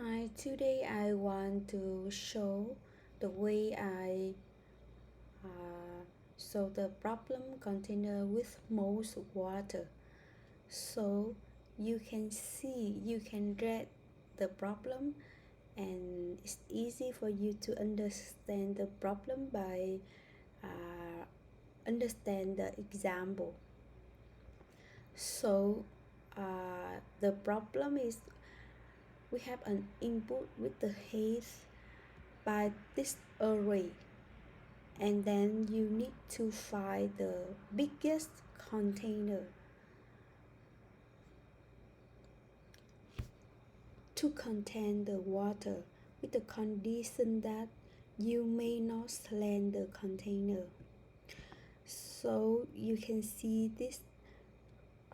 Hi, today I want to show the way I solve the problem container with most water. So you can see, you can read the problem, and it's easy for you to understand the problem by understand the example. So the problem is we have an input with the height by this array, and then you need to find the biggest container to contain the water with the condition that you may not slant the container. So you can see this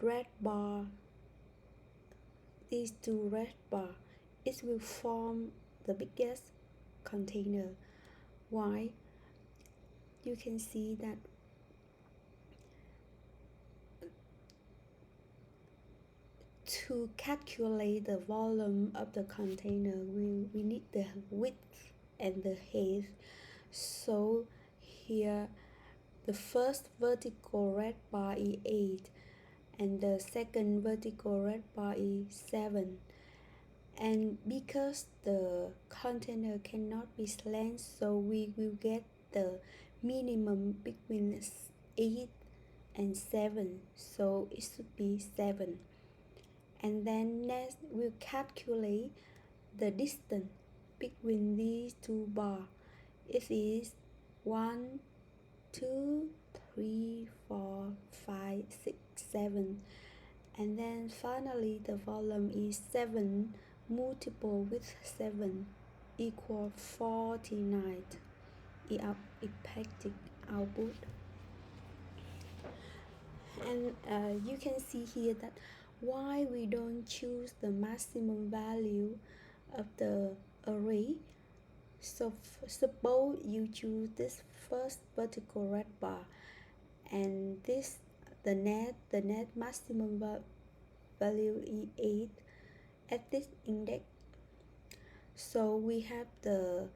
red bar, these two red bar, it will form the biggest container. Why? You can see that to calculate the volume of the container, we need the width and the height. So here the first vertical red bar is 8 and the second vertical red bar is 7. And because the container cannot be slant, so we will get the minimum between 8 and 7, so it should be 7. And then next we'll calculate the distance between these two bars. It is 1, 2, 3, 4, 5, 6, 7. And then finally the volume is 7 multiple with 7 equal 49 is our effective output. And you can see here that why we don't choose the maximum value of the array. So suppose you choose this first vertical red bar, and this the net maximum value is 8 at this index. So we have the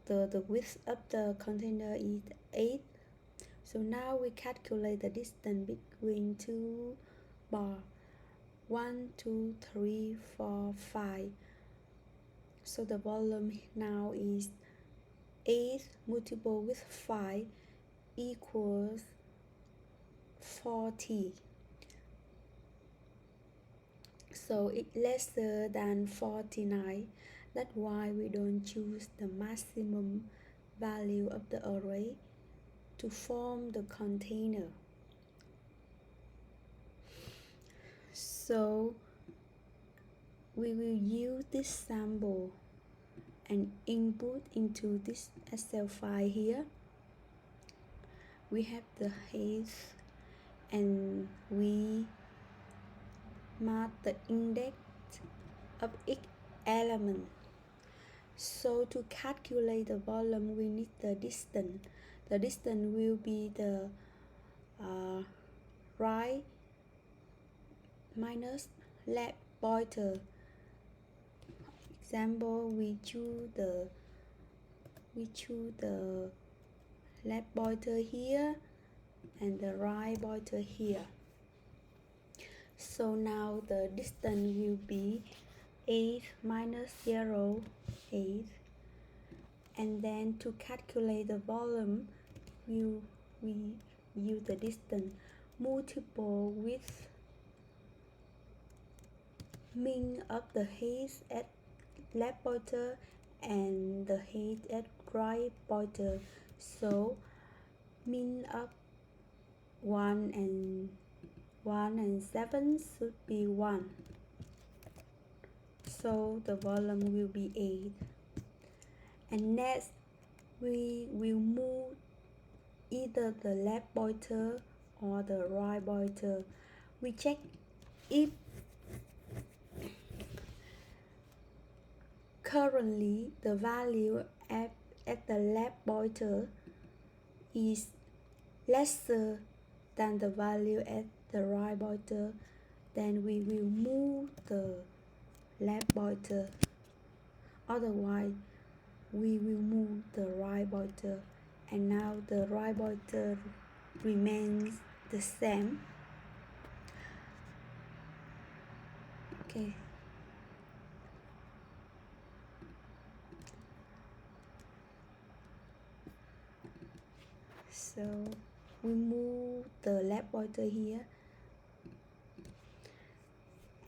width of the container is 8. So now we calculate the distance between two bars, 1, 2, 3, 4, 5. So the volume now is 8 multiple with 5 equals 40. So it's lesser than 49. That's why we don't choose the maximum value of the array to form the container. So we will use this sample and input into this Excel file here. We have the height and we mark the index of each element. So to calculate the volume, we need the distance. The distance will be the right minus left pointer. Example, we choose the left pointer here and the right pointer here. So now the distance will be 8 minus 0, 8. And then to calculate the volume, we use the distance multiple with mean of the height at left pointer and the height at right pointer. So mean of 1 and 7 should be 1. So the volume will be 8. And next we will move either the left pointer or the right pointer. We check if currently the value at the left pointer is lesser than the value at the right pointer, then we will move the left pointer, otherwise we will move the right pointer, and now the right pointer remains the same. Okay, so we move the left pointer here,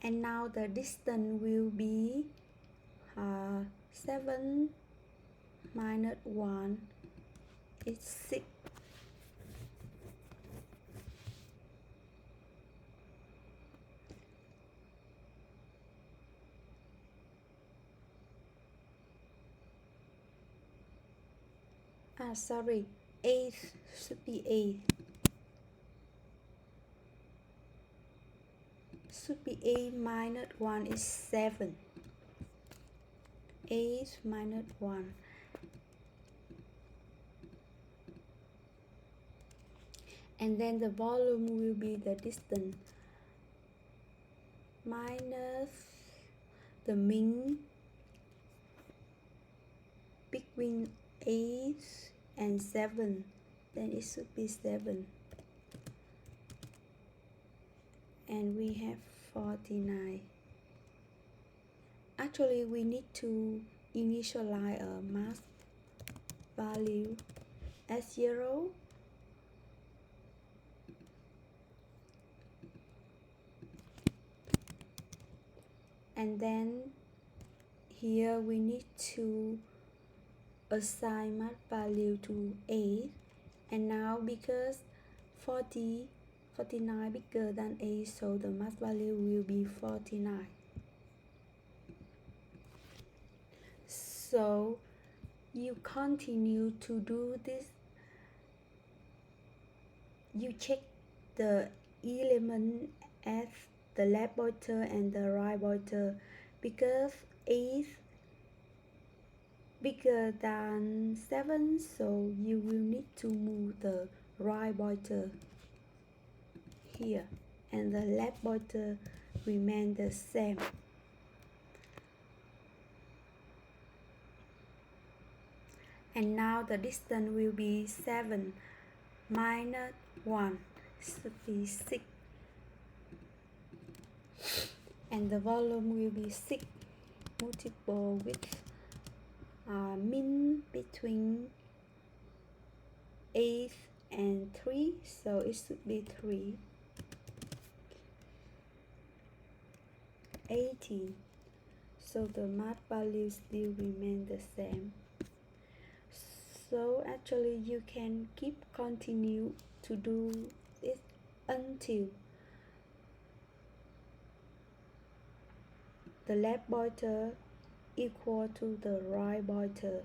and now the distance will be 7 minus 1 is 6. Sorry, 8 should be 8. Should be 8 minus 1 is 7. 8 minus 1. And then the volume will be the distance minus the mean between 8 and 7. Then it should be 7. And we have 49. Actually, we need to initialize a mass value as 0. And then here we need to assign mass value to 8. And now because 49 bigger than 8, so the mass value will be 49. So you continue to do this. You check the element as the left pointer and the right pointer, because 8 bigger than 7, so you will need to move the right pointer here, and the left pointer remain the same. And now the distance will be 7 minus 1 should be 6. And the volume will be 6 multiple with mean between 8 and 3, so it should be 3. 18. So the mass value still remain the same. So actually you can continue to do it until the left pointer equal to the right pointer.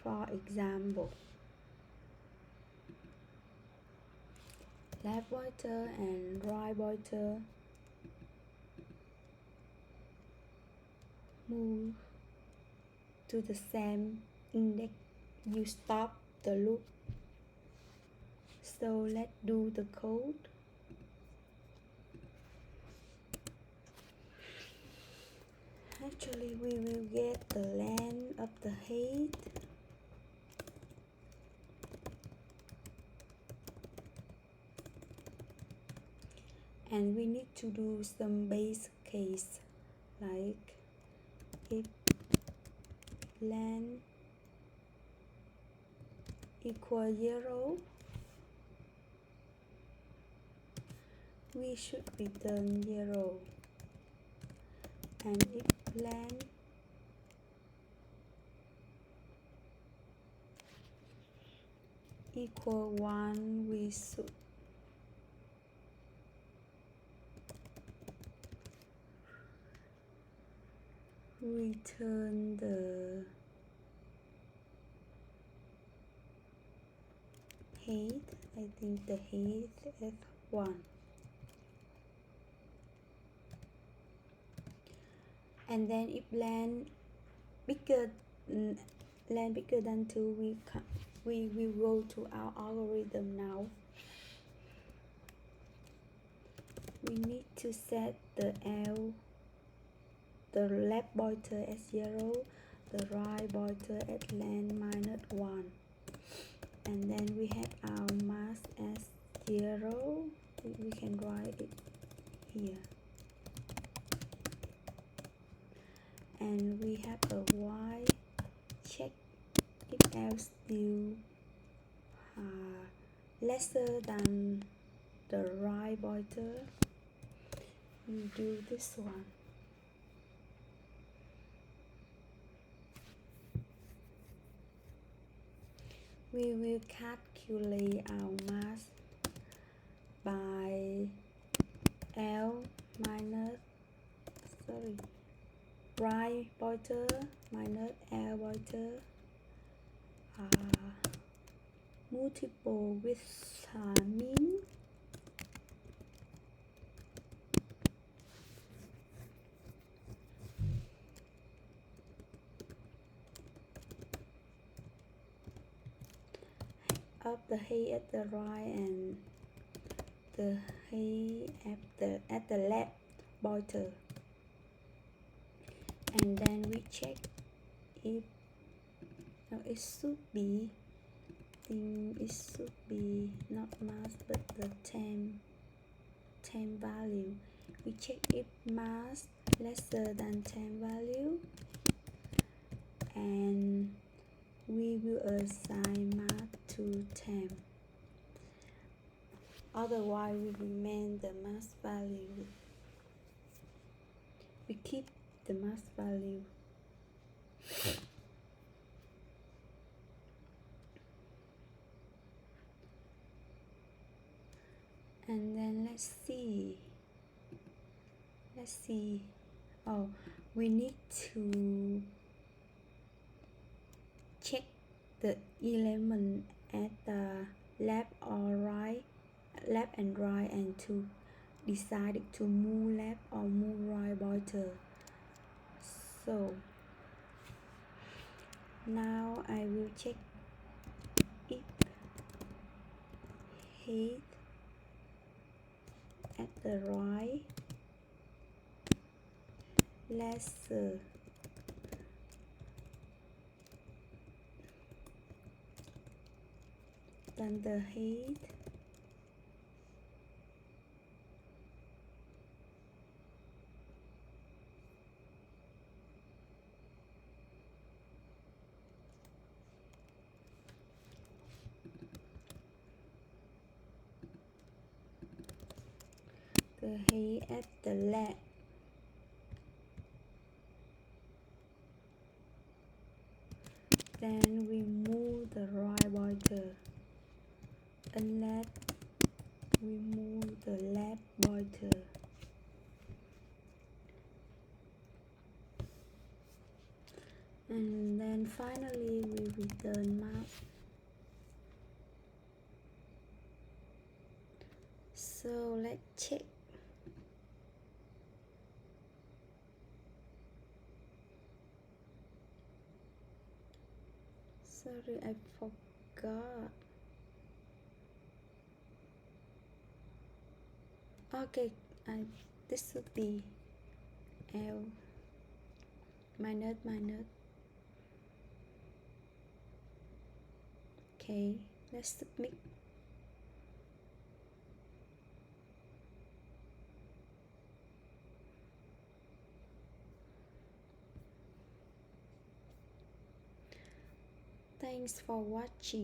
For example, left pointer and right pointer move to the same index, you stop the loop. So let's do the code. Actually, we will get the length of the head, and we need to do some base case, like if length equal 0, we should return 0, and if length equal 1, we should return the head. I think the head is 1. And then if length bigger than 2, we will go to our algorithm now. We need to set the L the left pointer at 0, the right pointer at length -1, and then we have our mask as 0. We can write it here, and we have a y check if else still lesser than the right pointer. We do this one. We will calculate our mass by L minus, right pointer minus L pointer multiple with mean. Of the height at the right and the height at the left pointer, and then we check if it should be not mass but the time value. We check if mass lesser than time value, and we will assign mass to time. Otherwise, we remain the mass value. We keep the mass value. And then let's see. Oh, we need to check the element at the left and right, and to decide to move left or move right pointer. So now I will check if height at the right lesser than the height at the left. Then we move the right pointer, unless we move the left pointer. And then finally we return mass. So let's check. Sorry, I forgot. Okay, this should be L minus. Okay, let's submit. Thanks for watching.